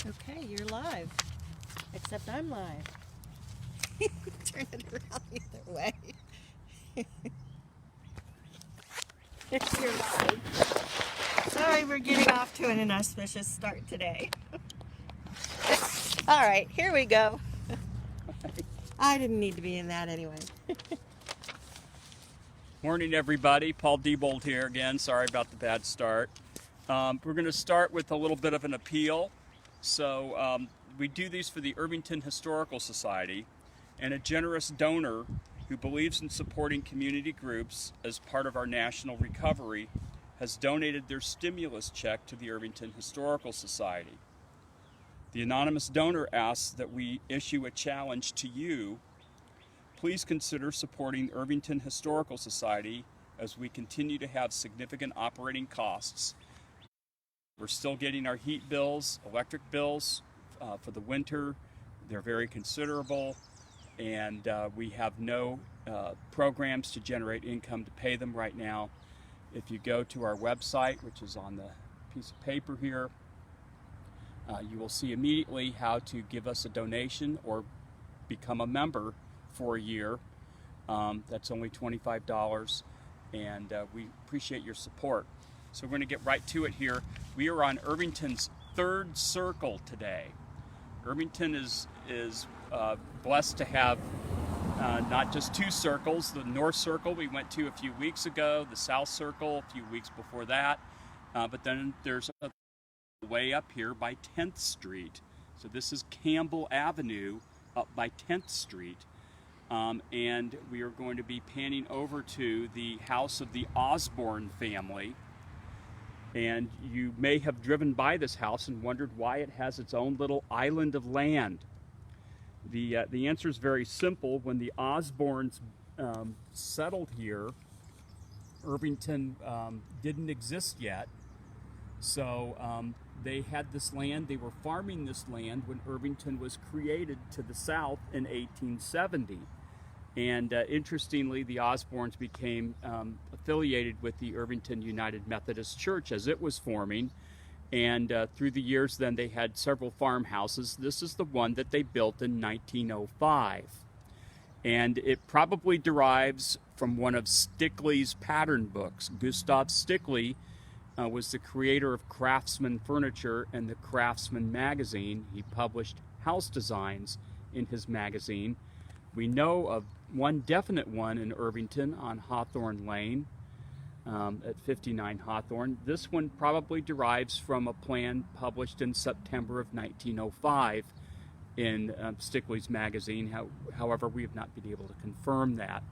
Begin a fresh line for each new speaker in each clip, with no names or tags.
Okay, you're live. Except I'm live. Turn it around the other way. You're live. Sorry, we're getting off to an inauspicious start today. All right, here we go. I didn't need to be in that anyway.
Morning, everybody. Paul Diebold here again. Sorry about the bad start. We're going to start with a little bit of an appeal. So we do these for the Irvington Historical Society, and a generous donor who believes in supporting community groups as part of our national recovery has donated their stimulus check to the Irvington Historical Society. The anonymous donor asks that we issue a challenge to you. Please consider supporting the Irvington Historical Society as we continue to have significant operating costs. We're still getting our heat bills, electric bills for the winter. They're very considerable, and we have no programs to generate income to pay them right now. If you go to our website, which is on the piece of paper here, you will see immediately how to give us a donation or become a member for a year. That's only $25, and we appreciate your support. So we're going to get right to it here. We are on Irvington's third circle today. Irvington is blessed to have not just two circles, the North Circle we went to a few weeks ago, the South Circle a few weeks before that, but then there's a way up here by 10th Street. So this is Campbell Avenue up by 10th Street. And we are going to be panning over to the house of the Osborne family. And you may have driven by this house and wondered why it has its own little island of land. The answer is very simple. When the Osbornes settled here, Irvington didn't exist yet. So they had this land, they were farming this land when Irvington was created to the south in 1870. And interestingly, the Osbornes became affiliated with the Irvington United Methodist Church as it was forming. And through the years, then they had several farmhouses. This is the one that they built in 1905. And it probably derives from one of Stickley's pattern books. Gustav Stickley was the creator of Craftsman Furniture and the Craftsman magazine. He published house designs in his magazine. We know of one definite one in Irvington on Hawthorne Lane at 59 Hawthorne. This one probably derives from a plan published in September of 1905 in Stickley's magazine. However, we have not been able to confirm that.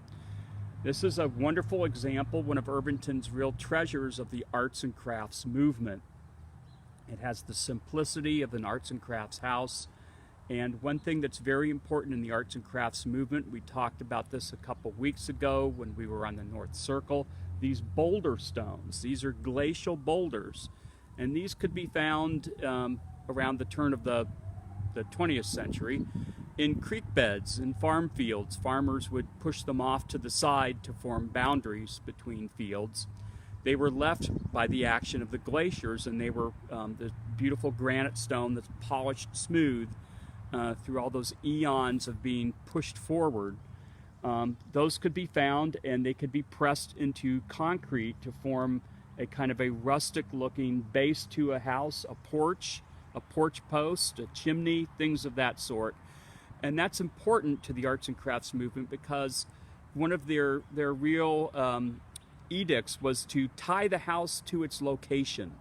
This is a wonderful example, one of Irvington's real treasures of the arts and crafts movement. It has the simplicity of an arts and crafts house. And one thing that's very important in the arts and crafts movement, we talked about this a couple weeks ago when we were on the North Circle, these boulder stones. These are glacial boulders, and these could be found around the turn of the 20th century in creek beds and farm fields. Farmers would push them off to the side to form boundaries between fields. They were left by the action of the glaciers, and they were the beautiful granite stone that's polished smooth through all those eons of being pushed forward. Those could be found, and they could be pressed into concrete to form a kind of a rustic looking base to a house, a porch post, a chimney, things of that sort. And that's important to the arts and crafts movement because one of their real edicts was to tie the house to its location.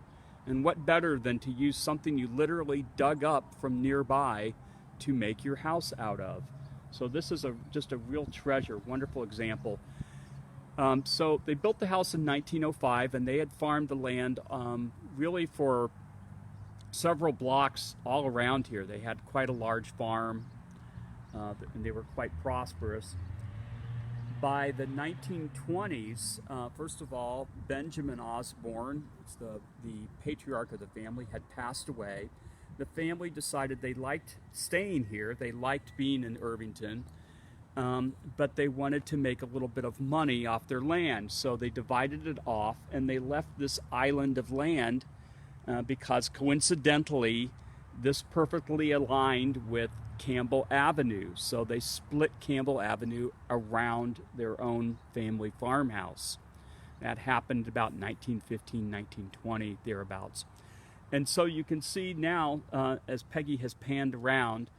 And what better than to use something you literally dug up from nearby to make your house out of. So this is just a real treasure, wonderful example. So they built the house in 1905, and they had farmed the land really for several blocks all around here. They had quite a large farm, and they were quite prosperous. By the 1920s, first of all, Benjamin Osborne, the patriarch of the family, had passed away. The family decided they liked staying here, they liked being in Irvington, but they wanted to make a little bit of money off their land. So they divided it off, and they left this island of land because coincidentally This perfectly aligned with Campbell Avenue, so they split Campbell Avenue around their own family farmhouse. That happened about 1915, 1920, thereabouts. And so you can see now, as Peggy has panned around,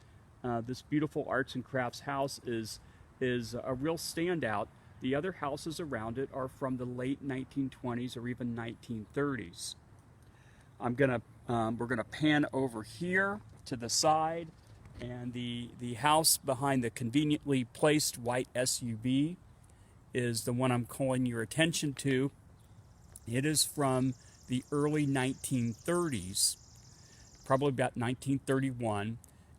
this beautiful arts and crafts house is a real standout. The other houses around it are from the late 1920s or even 1930s. We're gonna pan over here to the side, and the house behind the conveniently placed white SUV is the one I'm calling your attention to. It is from the early 1930s, probably about 1931,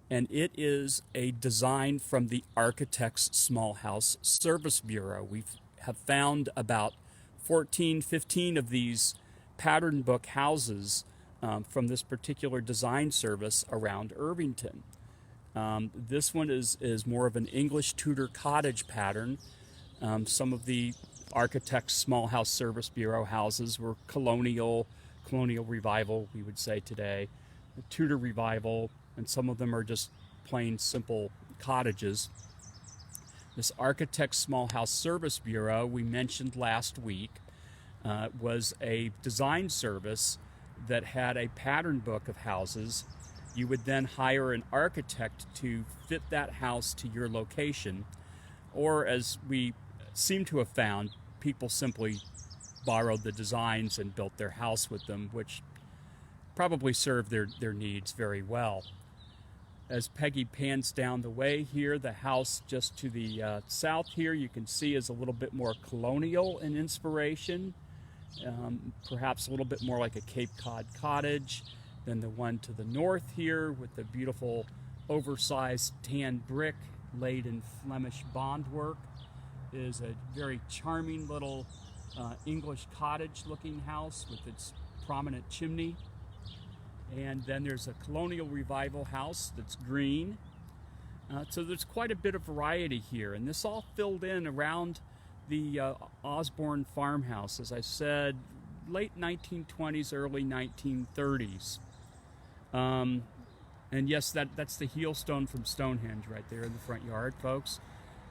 and it is a design from the Architects Small House Service Bureau. We have found about 14, 15 of these pattern book houses from this particular design service around Irvington. This one is more of an English Tudor cottage pattern. Some of the Architects Small House Service Bureau houses were colonial revival, we would say today, Tudor revival, and some of them are just plain simple cottages. This Architects Small House Service Bureau we mentioned last week was a design service that had a pattern book of houses. You would then hire an architect to fit that house to your location, or as we seem to have found, people simply borrowed the designs and built their house with them, which probably served their needs very well. As Peggy pans down the way here, the house just to the south here you can see is a little bit more colonial in inspiration, perhaps a little bit more like a Cape Cod cottage than the one to the north here with the beautiful oversized tan brick laid in Flemish bondwork. Is a very charming little English cottage looking house with its prominent chimney. And then there's a colonial revival house that's green. So there's quite a bit of variety here, and this all filled in around the Osborne farmhouse, as I said, late 1920s, early 1930s. And yes, that's the heel stone from Stonehenge right there in the front yard, folks.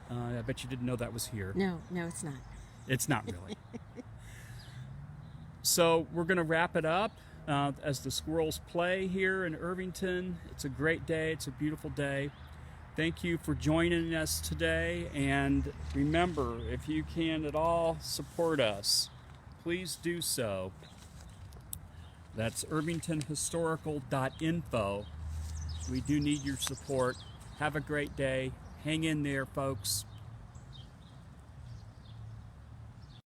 I bet you didn't know that was here.
No, it's not.
It's not really. So we're going to wrap it up as the squirrels play here in Irvington. It's a great day. It's a beautiful day. Thank you for joining us today. And remember, if you can at all support us, please do so. That's irvingtonhistorical.info. We do need your support. Have a great day. Hang in there, folks.